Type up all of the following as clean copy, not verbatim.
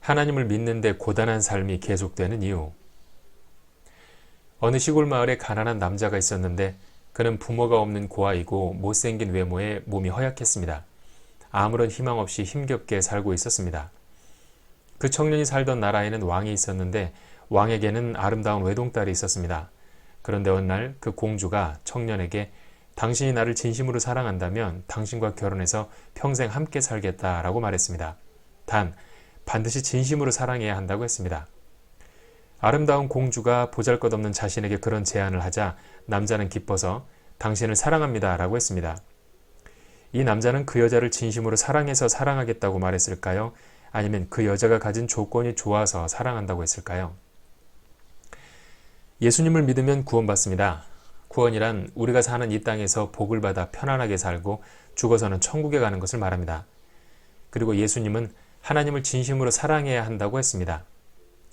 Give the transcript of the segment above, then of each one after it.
하나님을 믿는데 고단한 삶이 계속되는 이유. 어느 시골 마을에 가난한 남자가 있었는데 그는 부모가 없는 고아이고 못생긴 외모에 몸이 허약했습니다. 아무런 희망 없이 힘겹게 살고 있었습니다. 그 청년이 살던 나라에는 왕이 있었는데 왕에게는 아름다운 외동딸이 있었습니다. 그런데 어느 날 그 공주가 청년에게 당신이 나를 진심으로 사랑한다면 당신과 결혼해서 평생 함께 살겠다라고 말했습니다. 단, 반드시 진심으로 사랑해야 한다고 했습니다. 아름다운 공주가 보잘것없는 자신에게 그런 제안을 하자 남자는 기뻐서 당신을 사랑합니다 라고 했습니다. 이 남자는 그 여자를 진심으로 사랑해서 사랑하겠다고 말했을까요? 아니면 그 여자가 가진 조건이 좋아서 사랑한다고 했을까요? 예수님을 믿으면 구원받습니다. 구원이란 우리가 사는 이 땅에서 복을 받아 편안하게 살고 죽어서는 천국에 가는 것을 말합니다. 그리고 예수님은 하나님을 진심으로 사랑해야 한다고 했습니다.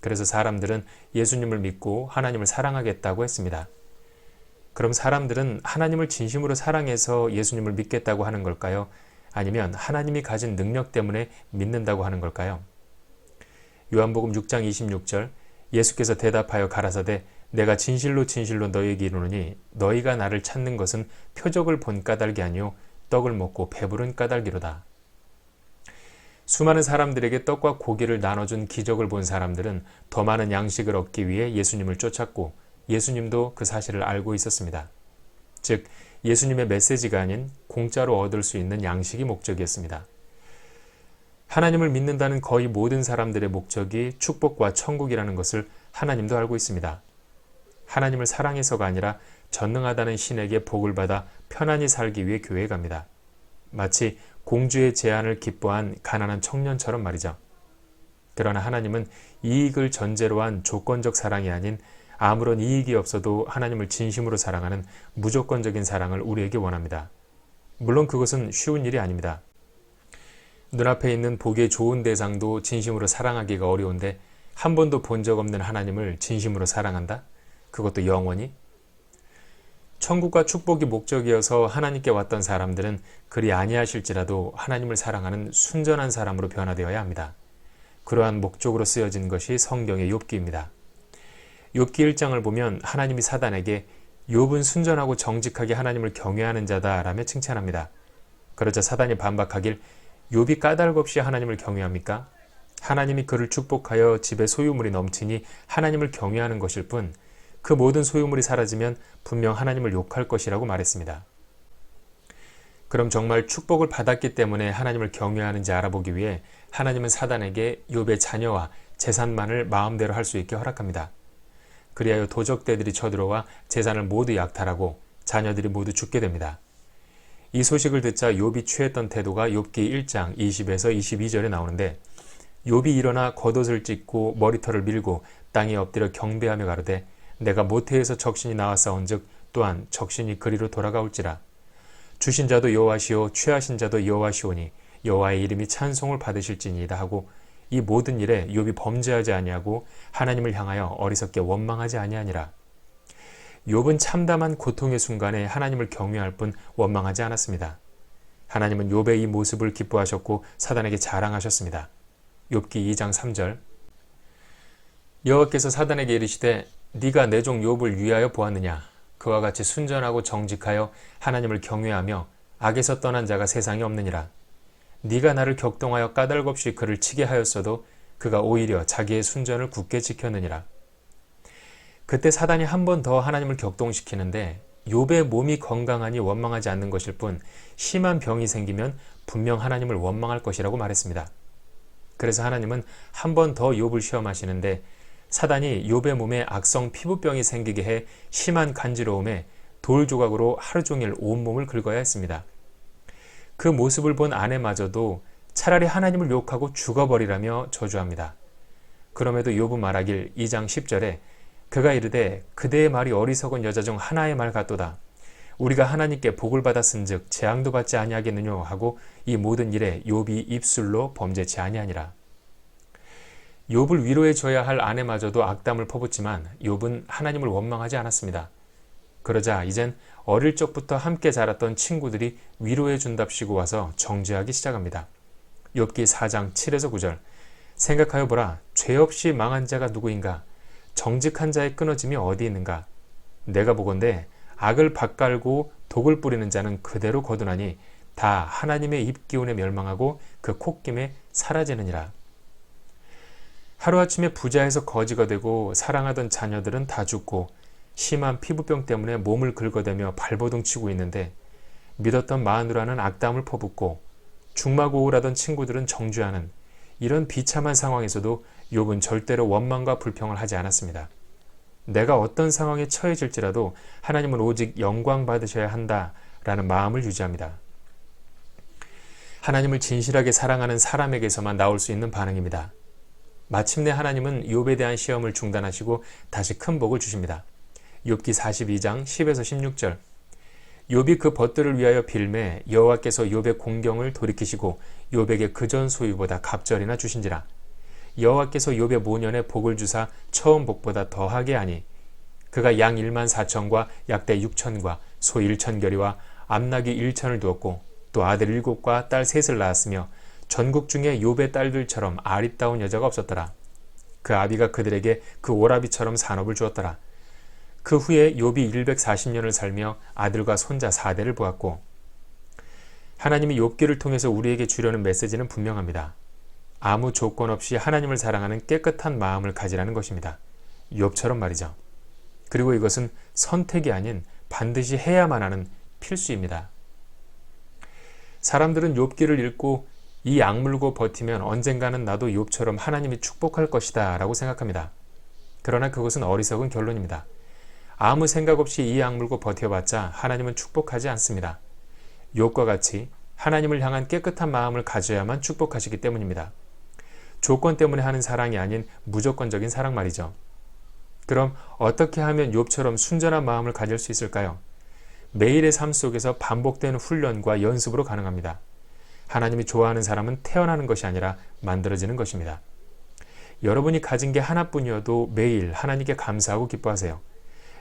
그래서 사람들은 예수님을 믿고 하나님을 사랑하겠다고 했습니다. 그럼 사람들은 하나님을 진심으로 사랑해서 예수님을 믿겠다고 하는 걸까요? 아니면 하나님이 가진 능력 때문에 믿는다고 하는 걸까요? 요한복음 6장 26절 예수께서 대답하여 가라사대 내가 진실로 진실로 너희에게 이르노니 너희가 나를 찾는 것은 표적을 본 까닭이 아니요 떡을 먹고 배부른 까닭이로다. 수많은 사람들에게 떡과 고기를 나눠준 기적을 본 사람들은 더 많은 양식을 얻기 위해 예수님을 쫓았고 예수님도 그 사실을 알고 있었습니다. 즉 예수님의 메시지가 아닌 공짜로 얻을 수 있는 양식이 목적이었습니다. 하나님을 믿는다는 거의 모든 사람들의 목적이 축복과 천국이라는 것을 하나님도 알고 있습니다. 하나님을 사랑해서가 아니라 전능하다는 신에게 복을 받아 편안히 살기 위해 교회에 갑니다. 마치 공주의 제안을 기뻐한 가난한 청년처럼 말이죠. 그러나 하나님은 이익을 전제로 한 조건적 사랑이 아닌 아무런 이익이 없어도 하나님을 진심으로 사랑하는 무조건적인 사랑을 우리에게 원합니다. 물론 그것은 쉬운 일이 아닙니다. 눈앞에 있는 보기에 좋은 대상도 진심으로 사랑하기가 어려운데 한 번도 본 적 없는 하나님을 진심으로 사랑한다? 그것도 영원히? 천국과 축복이 목적이어서 하나님께 왔던 사람들은 그리 아니하실지라도 하나님을 사랑하는 순전한 사람으로 변화되어야 합니다. 그러한 목적으로 쓰여진 것이 성경의 욥기입니다. 욥기 1장을 보면 하나님이 사단에게 욥은 순전하고 정직하게 하나님을 경외하는 자다라며 칭찬합니다. 그러자 사단이 반박하길 욥이 까닭 없이 하나님을 경외합니까? 하나님이 그를 축복하여 집에 소유물이 넘치니 하나님을 경외하는 것일 뿐 그 모든 소유물이 사라지면 분명 하나님을 욕할 것이라고 말했습니다. 그럼 정말 축복을 받았기 때문에 하나님을 경외하는지 알아보기 위해 하나님은 사단에게 욥의 자녀와 재산만을 마음대로 할 수 있게 허락합니다. 그리하여 도적대들이 쳐들어와 재산을 모두 약탈하고 자녀들이 모두 죽게 됩니다. 이 소식을 듣자 욥이 취했던 태도가 욥기 1장 20에서 22절에 나오는데 욥이 일어나 겉옷을 찢고 머리털을 밀고 땅에 엎드려 경배하며 가로되 내가 모태에서 적신이 나왔사온즉 또한 적신이 그리로 돌아가올지라. 주신 자도 여호와시오 취하신 자도 여호와시오니 여호와의 이름이 찬송을 받으실지니이다 하고 이 모든 일에 욥이 범죄하지 아니하고 하나님을 향하여 어리석게 원망하지 아니하니라. 욥은 참담한 고통의 순간에 하나님을 경외할 뿐 원망하지 않았습니다. 하나님은 욥의 이 모습을 기뻐하셨고 사단에게 자랑하셨습니다. 욥기 2장 3절 여호와께서 사단에게 이르시되 네가 내 종 욥을 위하여 보았느냐. 그와 같이 순전하고 정직하여 하나님을 경외하며 악에서 떠난 자가 세상에 없느니라. 네가 나를 격동하여 까닭 없이 그를 치게 하였어도 그가 오히려 자기의 순전을 굳게 지켰느니라. 그때 사단이 한 번 더 하나님을 격동시키는데 욥의 몸이 건강하니 원망하지 않는 것일 뿐 심한 병이 생기면 분명 하나님을 원망할 것이라고 말했습니다. 그래서 하나님은 한 번 더 욥을 시험하시는데 사단이 욥의 몸에 악성 피부병이 생기게 해 심한 간지러움에 돌 조각으로 하루 종일 온몸을 긁어야 했습니다. 그 모습을 본 아내마저도 차라리 하나님을 욕하고 죽어버리라며 저주합니다. 그럼에도 욥은 말하길 2장 10절에 그가 이르되 그대의 말이 어리석은 여자 중 하나의 말 같도다. 우리가 하나님께 복을 받았은즉 재앙도 받지 아니하겠느뇨 하고 이 모든 일에 욥이 입술로 범죄치 아니하니라. 욥을 위로해 줘야 할 아내마저도 악담을 퍼붓지만 욥은 하나님을 원망하지 않았습니다. 그러자 이젠 어릴 적부터 함께 자랐던 친구들이 위로해 준답시고 와서 정죄하기 시작합니다. 욥기 4장 7에서 9절 생각하여 보라. 죄 없이 망한 자가 누구인가? 정직한 자의 끊어짐이 어디 있는가? 내가 보건대 악을 밭갈고 독을 뿌리는 자는 그대로 거두나니 다 하나님의 입기운에 멸망하고 그 콧김에 사라지느니라. 하루아침에 부자에서 거지가 되고 사랑하던 자녀들은 다 죽고 심한 피부병 때문에 몸을 긁어대며 발버둥 치고 있는데 믿었던 마누라는 악담을 퍼붓고 중마고우라던 친구들은 정죄하는 이런 비참한 상황에서도 욥은 절대로 원망과 불평을 하지 않았습니다. 내가 어떤 상황에 처해질지라도 하나님은 오직 영광 받으셔야 한다라는 마음을 유지합니다. 하나님을 진실하게 사랑하는 사람에게서만 나올 수 있는 반응입니다. 마침내 하나님은 욥에 대한 시험을 중단하시고 다시 큰 복을 주십니다. 욥기 42장 10에서 16절. 욥이 그 벗들을 위하여 빌매 여호와께서 욥의 공경을 돌이키시고 욥에게 그전 소유보다 갑절이나 주신지라. 여호와께서 욥의 모년에 복을 주사 처음 복보다 더하게 하니 그가 양 1만 4천과 약대 6천과 소 1천결이와 암나귀 1천을 두었고 또 아들 7과 딸 3을 낳았으며 전국 중에 욥의 딸들처럼 아리따운 여자가 없었더라. 그 아비가 그들에게 그 오라비처럼 산업을 주었더라. 그 후에 욥이 140년을 살며 아들과 손자 4대를 보았고 하나님이 욥기를 통해서 우리에게 주려는 메시지는 분명합니다. 아무 조건 없이 하나님을 사랑하는 깨끗한 마음을 가지라는 것입니다. 욥처럼 말이죠. 그리고 이것은 선택이 아닌 반드시 해야만 하는 필수입니다. 사람들은 욥기를 읽고 이 악물고 버티면 언젠가는 나도 욥처럼 하나님이 축복할 것이다 라고 생각합니다. 그러나 그것은 어리석은 결론입니다. 아무 생각 없이 이 악물고 버텨봤자 하나님은 축복하지 않습니다. 욥과 같이 하나님을 향한 깨끗한 마음을 가져야만 축복하시기 때문입니다. 조건 때문에 하는 사랑이 아닌 무조건적인 사랑 말이죠. 그럼 어떻게 하면 욥처럼 순전한 마음을 가질 수 있을까요? 매일의 삶 속에서 반복되는 훈련과 연습으로 가능합니다. 하나님이 좋아하는 사람은 태어나는 것이 아니라 만들어지는 것입니다. 여러분이 가진 게 하나뿐이어도 매일 하나님께 감사하고 기뻐하세요.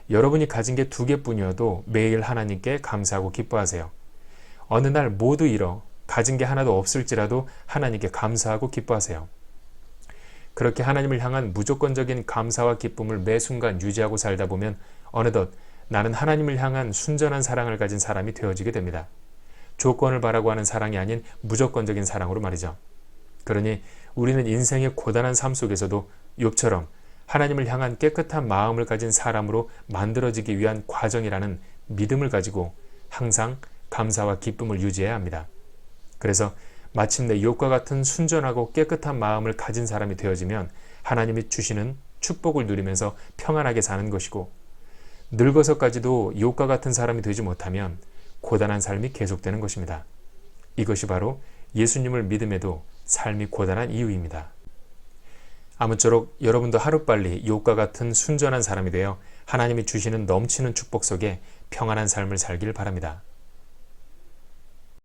여러분이 가진 게 2개뿐이어도 매일 하나님께 감사하고 기뻐하세요. 어느 날 모두 잃어 가진 게 하나도 없을지라도 하나님께 감사하고 기뻐하세요. 그렇게 하나님을 향한 무조건적인 감사와 기쁨을 매 순간 유지하고 살다 보면 어느덧 나는 하나님을 향한 순전한 사랑을 가진 사람이 되어지게 됩니다. 조건을 바라고 하는 사랑이 아닌 무조건적인 사랑으로 말이죠. 그러니 우리는 인생의 고단한 삶 속에서도 욥처럼 하나님을 향한 깨끗한 마음을 가진 사람으로 만들어지기 위한 과정이라는 믿음을 가지고 항상 감사와 기쁨을 유지해야 합니다. 그래서 마침내 욥과 같은 순전하고 깨끗한 마음을 가진 사람이 되어지면 하나님이 주시는 축복을 누리면서 평안하게 사는 것이고 늙어서까지도 욥과 같은 사람이 되지 못하면 고단한 삶이 계속되는 것입니다. 이것이 바로 예수님을 믿음에도 삶이 고단한 이유입니다. 아무쪼록 여러분도 하루빨리 욥과 같은 순전한 사람이 되어 하나님이 주시는 넘치는 축복 속에 평안한 삶을 살길 바랍니다.